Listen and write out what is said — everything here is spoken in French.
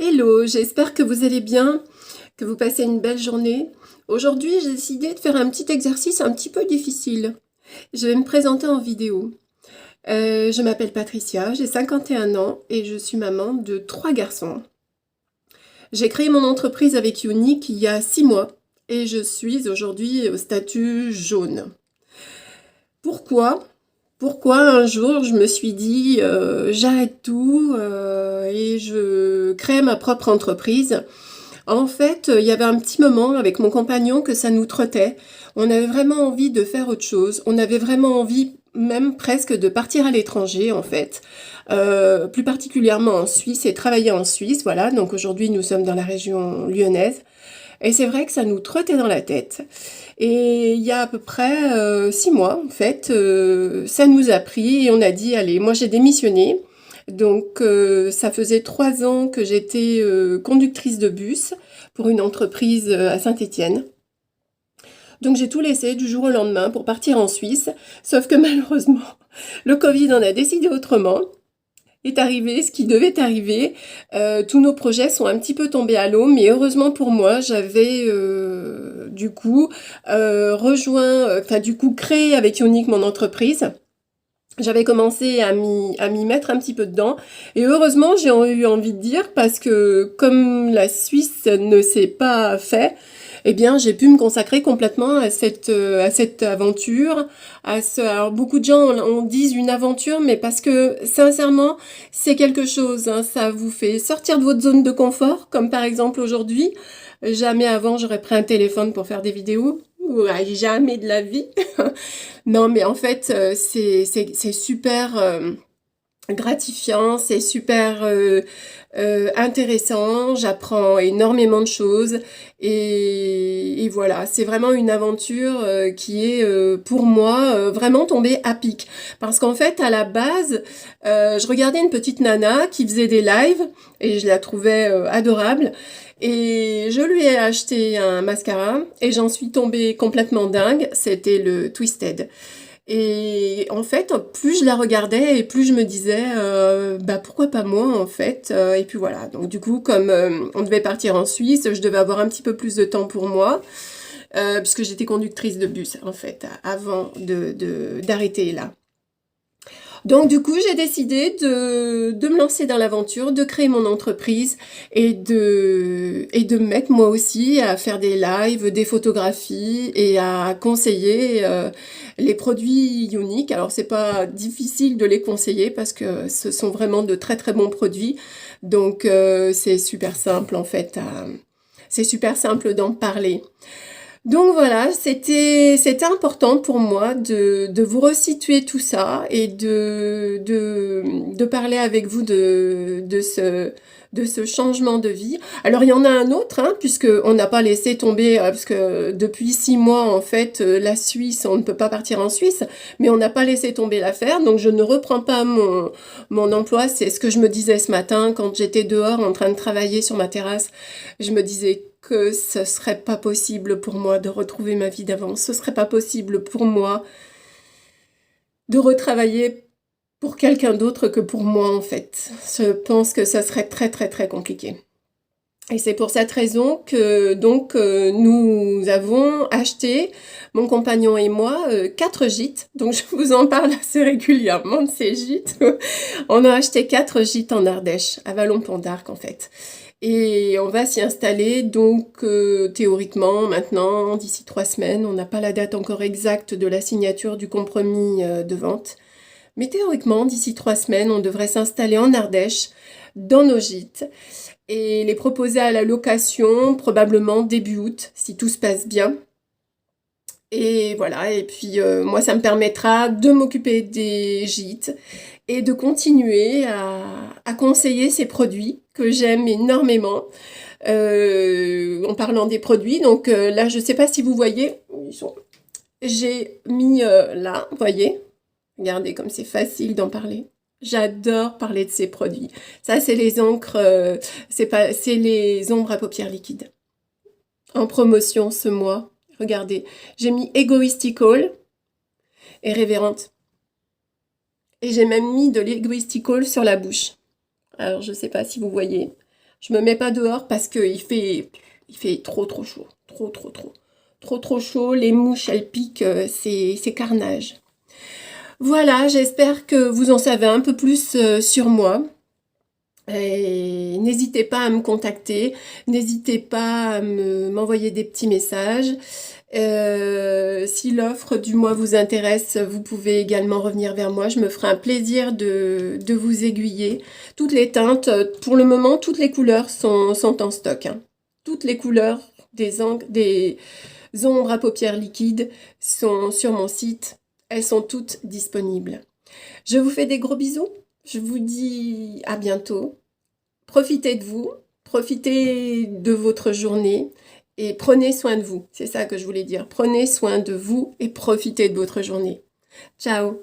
Hello, j'espère que vous allez bien, que vous passez une belle journée. Aujourd'hui, j'ai décidé de faire un petit exercice un petit peu difficile. Je vais me présenter en vidéo. Je m'appelle Patricia, j'ai 51 ans et je suis maman de 3 garçons. J'ai créé mon entreprise avec Unique il y a 6 mois et je suis aujourd'hui au statut jaune. Pourquoi? Pourquoi un jour je me suis dit j'arrête tout et je crée ma propre entreprise. En fait, il y avait un petit moment avec mon compagnon que ça nous trottait. On avait vraiment envie de faire autre chose. On avait vraiment envie même presque de partir à l'étranger en fait. Plus particulièrement en Suisse et travailler en Suisse. Voilà, donc aujourd'hui nous sommes dans la région lyonnaise. Et c'est vrai que ça nous trottait dans la tête. Et il y a à peu près 6 mois, en fait, ça nous a pris et on a dit, allez, moi j'ai démissionné. Donc ça faisait 3 ans que j'étais conductrice de bus pour une entreprise à Saint-Étienne. Donc j'ai tout laissé du jour au lendemain pour partir en Suisse, sauf que malheureusement, le Covid en a décidé autrement. Est arrivé ce qui devait arriver. Tous nos projets sont un petit peu tombés à l'eau, mais heureusement pour moi, j'avais du coup rejoint, enfin du coup créé avec Unique mon entreprise. J'avais commencé à m'y mettre un petit peu dedans et heureusement j'ai eu envie de dire parce que comme la Suisse ne s'est pas fait, eh bien j'ai pu me consacrer complètement à cette aventure. Alors beaucoup de gens on disent une aventure, mais parce que sincèrement c'est quelque chose, hein, ça vous fait sortir de votre zone de confort, comme par exemple aujourd'hui. Jamais avant j'aurais pris un téléphone pour faire des vidéos. Ouais, jamais de la vie. Non, mais en fait, c'est super gratifiant, c'est super intéressant. J'apprends énormément de choses et voilà, c'est vraiment une aventure qui est pour moi vraiment tombée à pic. Parce qu'en fait, à la base, je regardais une petite nana qui faisait des lives et je la trouvais adorable. Et je lui ai acheté un mascara et j'en suis tombée complètement dingue. C'était le Twisted. Et en fait, plus je la regardais et plus je me disais, bah pourquoi pas moi en fait. Et puis voilà. Donc du coup, comme on devait partir en Suisse, je devais avoir un petit peu plus de temps pour moi, puisque j'étais conductrice de bus en fait, avant d'arrêter là. Donc du coup, j'ai décidé de me lancer dans l'aventure, de créer mon entreprise et de me mettre moi aussi à faire des lives, des photographies et à conseiller les produits uniques. Alors c'est pas difficile de les conseiller parce que ce sont vraiment de très très bons produits. Donc c'est super simple en fait. C'est super simple d'en parler. Donc voilà, c'était important pour moi de vous resituer tout ça et de parler avec vous de ce changement de vie. Alors il y en a un autre, hein, puisque on n'a pas laissé tomber, parce que depuis 6 mois en fait, la Suisse, on ne peut pas partir en Suisse, mais on n'a pas laissé tomber l'affaire, donc je ne reprends pas mon emploi. C'est ce que je me disais ce matin quand j'étais dehors en train de travailler sur ma terrasse. Je me disais que ce serait pas possible pour moi de retrouver ma vie d'avant. Ce serait pas possible pour moi de retravailler pour quelqu'un d'autre que pour moi, en fait. Je pense que ça serait très, très, très compliqué. Et c'est pour cette raison que donc nous avons acheté, mon compagnon et moi, 4 gîtes. Donc je vous en parle assez régulièrement de ces gîtes. On a acheté 4 gîtes en Ardèche, à Vallon-Pont d'Arc en fait. Et on va s'y installer donc théoriquement maintenant d'ici 3 semaines. On n'a pas la date encore exacte de la signature du compromis de vente. Mais théoriquement, d'ici 3 semaines, on devrait s'installer en Ardèche, dans nos gîtes, et les proposer à la location, probablement début août, si tout se passe bien. Et voilà, et puis moi, ça me permettra de m'occuper des gîtes et de continuer à conseiller ces produits que j'aime énormément. En parlant des produits, donc là, je ne sais pas si vous voyez, j'ai mis là, vous voyez, regardez comme c'est facile d'en parler. J'adore parler de ces produits. Ça, c'est les encres, c'est les ombres à paupières liquides. En promotion ce mois. Regardez, j'ai mis Egoistical et Révérente. Et j'ai même mis de l'Egoistical sur la bouche. Alors, je ne sais pas si vous voyez. Je me mets pas dehors parce qu'il fait trop chaud. Trop chaud. Les mouches, elles piquent, c'est carnage. Voilà, j'espère que vous en savez un peu plus sur moi. Et n'hésitez pas à me contacter, n'hésitez pas à m'envoyer des petits messages. Si l'offre du mois vous intéresse, vous pouvez également revenir vers moi. Je me ferai un plaisir de vous aiguiller. Toutes les teintes, pour le moment, toutes les couleurs sont en stock, hein. Toutes les couleurs des ombres à paupières liquides sont sur mon site. Elles sont toutes disponibles. Je vous fais des gros bisous. Je vous dis à bientôt. Profitez de vous, profitez de votre journée et prenez soin de vous. C'est ça que je voulais dire. Prenez soin de vous et profitez de votre journée. Ciao!